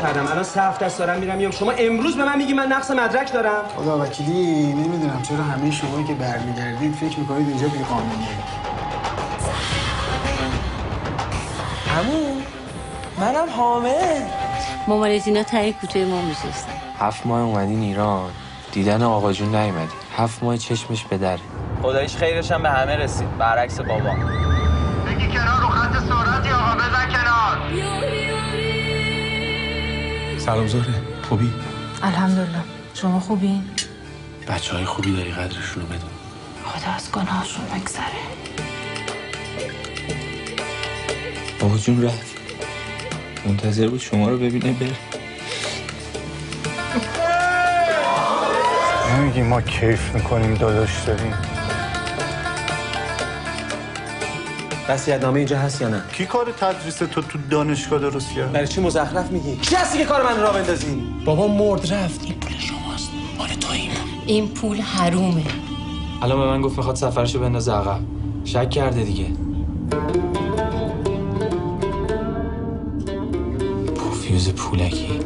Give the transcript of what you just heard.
کردم الان 3 هفته است دارم میرم. شما امروز به من میگی من نقص مدرک دارم؟ خدا وکیلی نمیدونم چرا همه شمایی که برمیگردید فکر میکنید اینجا بی‌قانونیه. عمو منم حامل. مامانت اینا تایی کوچه ما میشستن. 7 ماه اومدین ایران، دیدن آقا جون نیومدی. 7 ماه چشمش به دره. خداییش خیرش هم به همه رسید، برعکس بابا. بگی کنار رو خط سرعتی آقا، بزن کنار. سلام زهره، خوبی؟ الحمدلله. شما خوبین؟ بچه‌های خوبی داری، قدرشون رو بدون. خدا از گناهشون بگذره. آقا جون رفت، منتظر بود شما رو ببینه بره. نمیگی ما کیف میکنیم داداش داریم؟ وصیت‌نامه اینجا هست یا نه؟ کی کار تدریس تو دانشگاه درست کرد؟ برای چی مزخرف میگی؟ کی هستی که کار من راه بندازی؟ بابا مرد رفت. این پول شماست، مال توییم. این پول حرومه. الان به من گفت میخواد سفرشو بندازه عقب. شک کرده دیگه. پوفیوز پولکی.